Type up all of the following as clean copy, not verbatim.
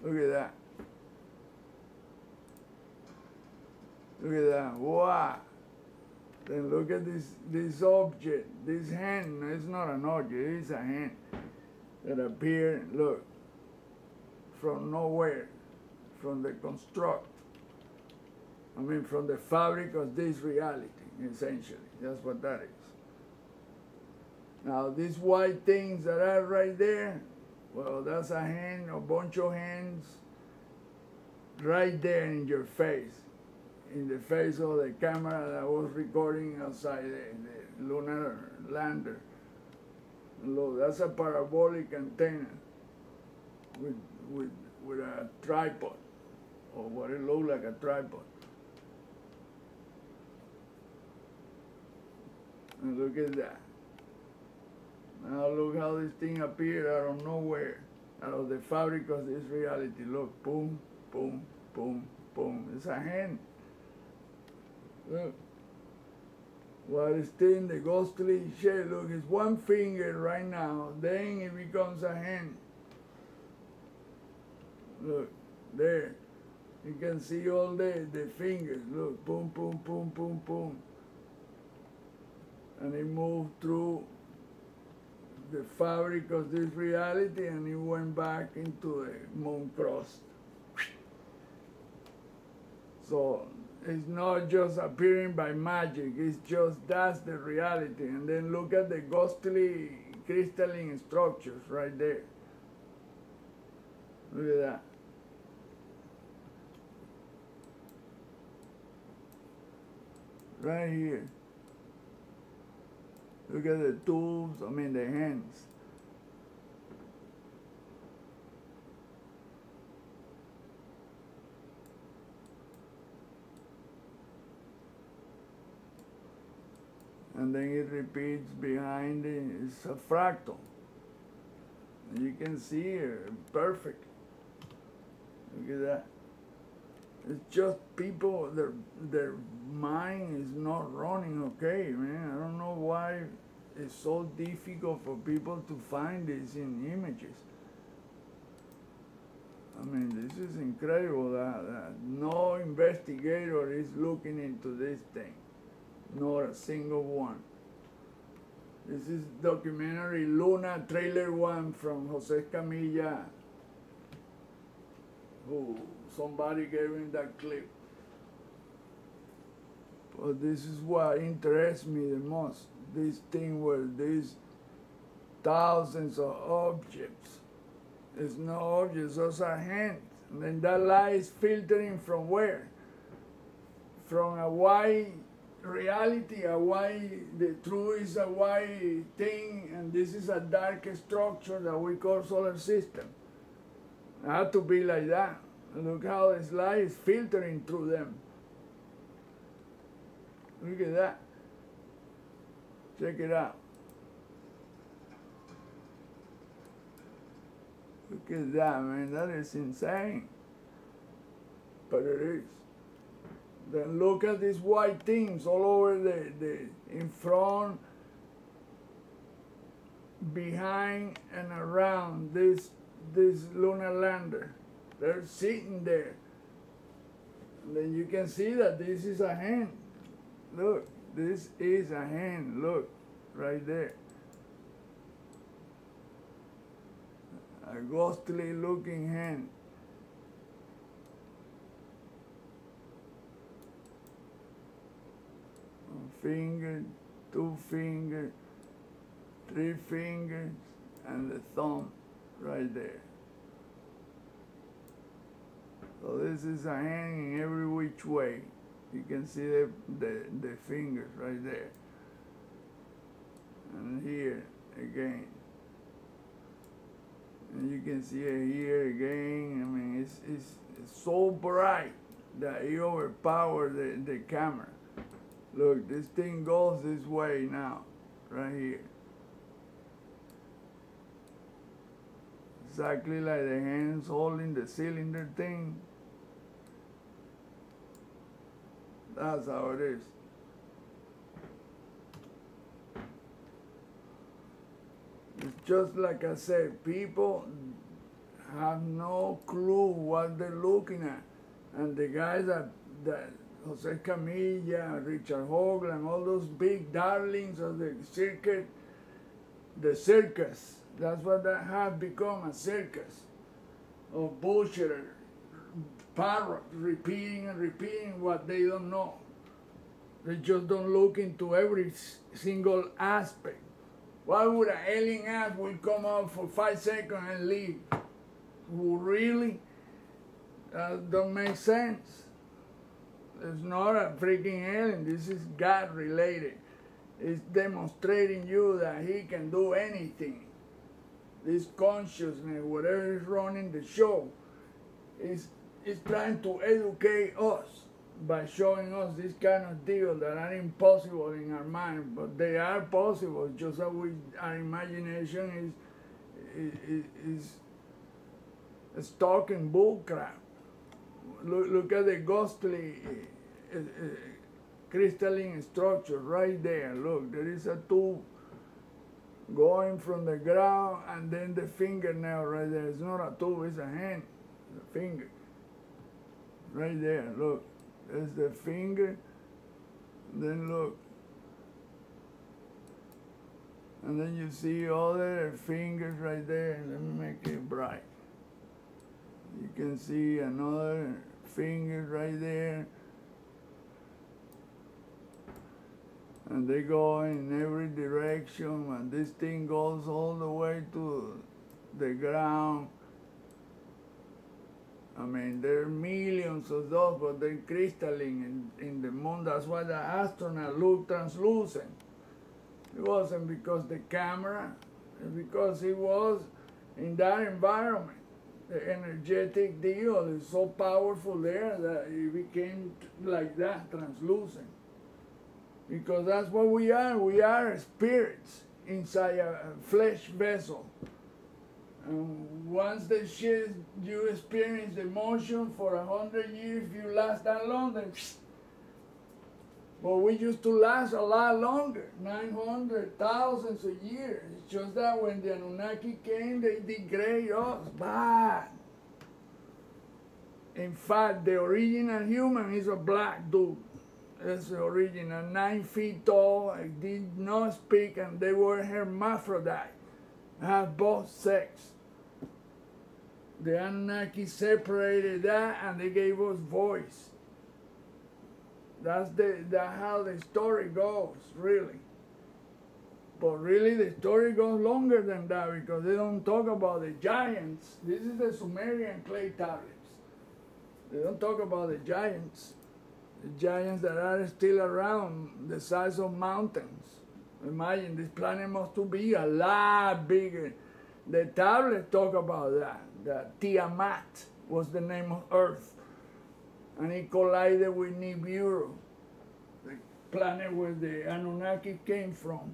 Look at that. Look at that. Wow. Then look at this object, this hand. It's not an object, it's a hand that appeared, look, from nowhere, from the construct. I mean, from the fabric of this reality, essentially. That's what that is. Now, these white things that are right there, well, that's a hand, a bunch of hands, right there in your face, in the face of the camera that was recording outside the lunar lander. Look, that's a parabolic antenna with a tripod, or what it looks like a tripod. And look at that. Now look how this thing appeared out of nowhere, out of the fabric of this reality. Look, boom, boom, boom, boom. It's a hand. Look. While it's still in the ghostly shape, look, it's one finger right now, then it becomes a hand. Look, there. You can see all the fingers. Look, boom, boom, boom, boom, boom. And it moved through the fabric of this reality and it went back into the moon crust. So it's not just appearing by magic, it's just that's the reality. And then look at the ghostly crystalline structures right there. Look at that. Right here. Look at the tubes, I mean the hands. And then it repeats behind it. It's a fractal. You can see it perfect. Look at that. It's just people, their mind is not running okay, man. I don't know why it's so difficult for people to find this in images. I mean, this is incredible that no investigator is looking into this thing. Not a single one. This is documentary Luna Trailer 1 from Jose Camilla, who somebody gave him that clip. But this is what interests me the most. This thing where these thousands of objects. It's no objects, those are hands. And then that light is filtering from where? From a white reality, a white, the truth is a white thing, and this is a dark structure that we call solar system. It had to be like that. Look how this light is filtering through them. Look at that. Check it out. Look at that, man. That is insane. But it is. Then look at these white things all over the in front, behind, and around this lunar lander. They're sitting there. And then you can see that this is a hand. Look, this is a hand. Look, right there. A ghostly looking hand. Finger, 2 fingers, 3 fingers, and the thumb right there. So this is a hand in every which way. You can see the fingers right there. And here again. And you can see it here again. I mean, it's so bright that it overpowers the camera. Look, this thing goes this way now, right here. Exactly like the hands holding the cylinder thing. That's how it is. It's just like I said, people have no clue what they're looking at. And the guys that Jose Camilla, Richard Hoagland, all those big darlings of the circus, that's what that have become, a circus of bullshit, parrots repeating and repeating what they don't know. They just don't look into every single aspect. Why would an alien ass will come out for 5 seconds and leave? Really? That don't make sense. It's not a freaking alien. This is God related. It's demonstrating you that he can do anything. This consciousness, whatever is running the show, is trying to educate us by showing us this kind of deals that are impossible in our mind, but they are possible. Just that our imagination is talking bullcrap. Look at the ghostly crystalline structure right there. Look, there is a tube going from the ground, and then the fingernail right there. It's not a tube, it's a hand, a finger. Right there, look. There's the finger, then look. And then you see other fingers right there. Let me make it bright. You can see another finger right there. And they go in every direction, and this thing goes all the way to the ground. I mean, there are millions of those, but they're crystalline in the moon. That's why the astronaut looked translucent. It wasn't because the camera, it's because he was in that environment. The energetic deal is so powerful there that it became like that, translucent. Because that's what we are. We are spirits inside a flesh vessel. And once the shit, you experience the motion for 100 years, if you last that long, then but we used to last a lot longer, 900, thousands of years. It's just that when the Anunnaki came, they degrade us bad. In fact, the original human is a black dude. That's the original, 9 feet tall, did not speak, and they were hermaphrodite, have both sex. The Anunnaki separated that, and they gave us voice. That's how the story goes, really. But really, the story goes longer than that, because they don't talk about the giants. This is the Sumerian clay tablets. They don't talk about the giants that are still around, the size of mountains. Imagine, this planet must be a lot bigger. The tablets talk about that Tiamat was the name of Earth. And it collided with Nibiru, the planet where the Anunnaki came from.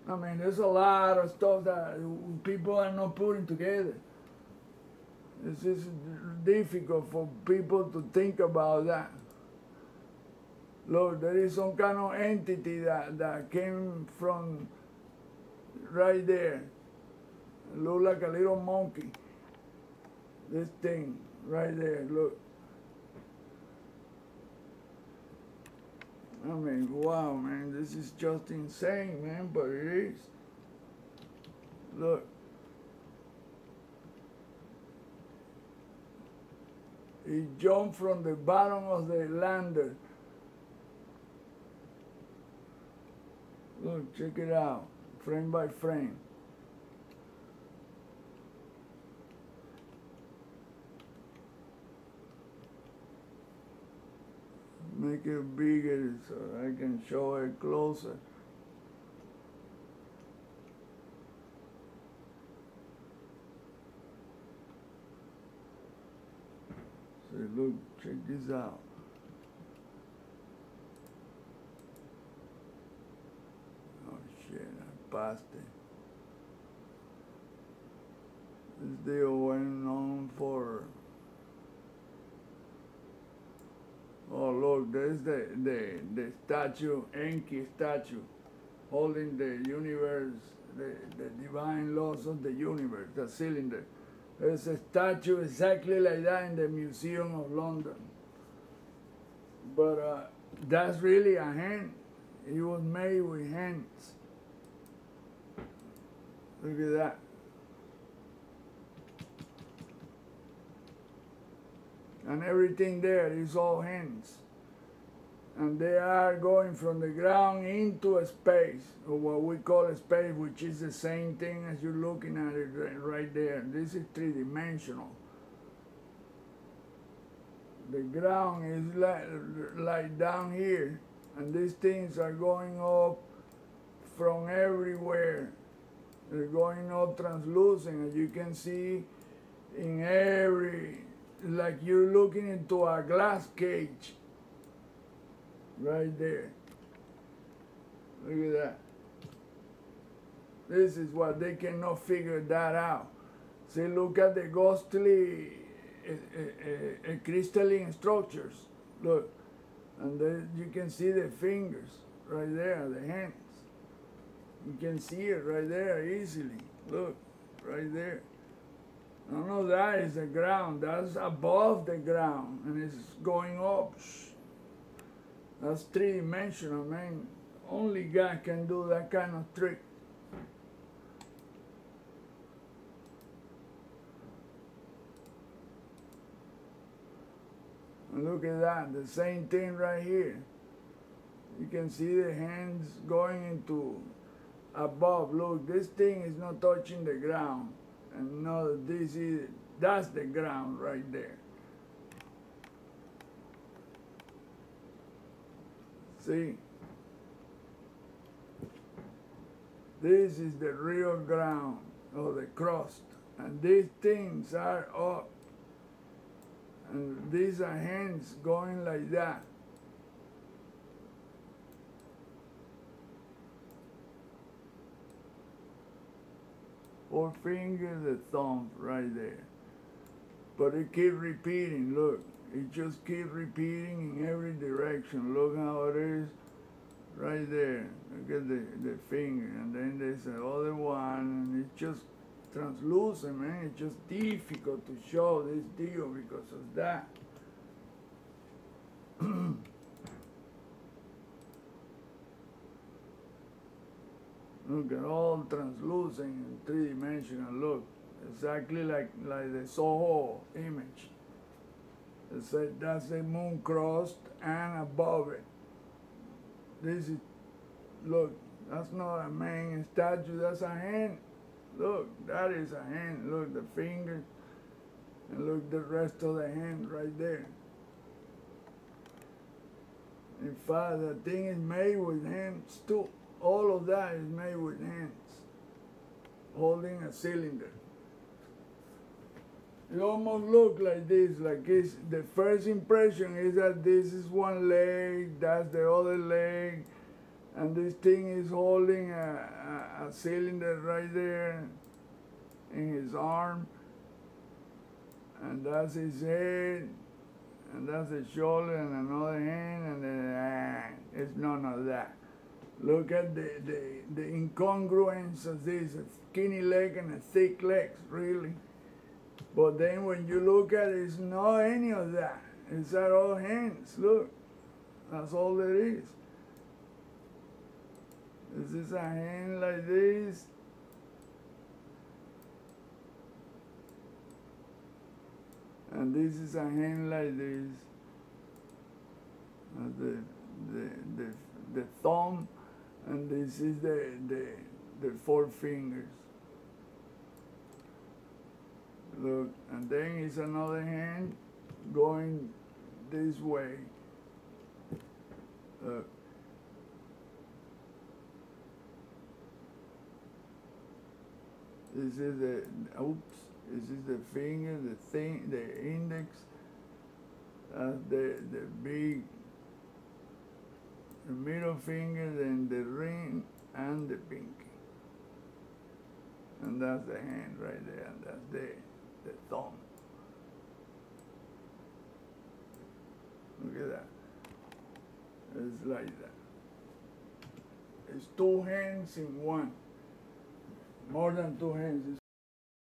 I mean, there's a lot of stuff that people are not putting together. It's just difficult for people to think about that. Look, there is some kind of entity that came from right there. It looks like a little monkey. This thing right there, look. I mean, wow, man, this is just insane, man, but it is. Look. He jumped from the bottom of the lander. Look, check it out, frame by frame. Make it bigger so I can show it closer. So look, check this out. Oh shit, I passed it. This deal went on for. Oh look, there's the statue, Enki statue, holding the universe the divine laws of the universe, the cylinder. There's a statue exactly like that in the Museum of London. But that's really a hand. It was made with hands. Look at that. And everything there is all hands. And they are going from the ground into a space, or what we call a space, which is the same thing as you're looking at it right there. This is three-dimensional. The ground is like down here, and these things are going up from everywhere. They're going up translucent, and you can see in every, like you're looking into a glass cage. Right there. Look at that. This is what they cannot figure that out. See, look at the ghostly crystalline structures. Look. And then you can see the fingers right there, the hands. You can see it right there easily. Look, right there. None of that is the ground. That's above the ground, and it's going up. That's three-dimensional, man. Only God can do that kind of trick. And look at that, the same thing right here. You can see the hands going into above. Look, this thing is not touching the ground. And no, that's the ground right there. See? This is the real ground, or the crust. And these things are up. And these are hands going like that. Four fingers, the thumb right there. But it keeps repeating, look. It just keeps repeating in every direction. Look how it is right there. Look at the finger. And then there's another one, and it's just translucent, man. It's just difficult to show this deal because of that. Look at all translucent and three-dimensional. Look, exactly like the Soho image. That's the moon crust, and above it. This is, look, that's not a man statue, that's a hand. Look, that is a hand. Look, the finger, and look the rest of the hand right there. In fact, the thing is made with hands too. All of that is made with hands, holding a cylinder. It almost looks like this, like it's, the first impression is that this is one leg, that's the other leg, and this thing is holding a cylinder right there in his arm, and that's his head, and that's his shoulder, and another hand, and then it's none of that. Look at the incongruence of this, a skinny leg and a thick legs, really. But then when you look at it, it's not any of that. It's all hands, look. That's all there is. This is a hand like this. And this is a hand like this. The thumb, and this is the four fingers. Look, and then is another hand going this way. Look. This is this is the finger, the index, the middle finger, then the ring, and the pinky. And that's the hand right there, and that's the thumb. Look at that. It's like that. It's two hands in one. more than two hands.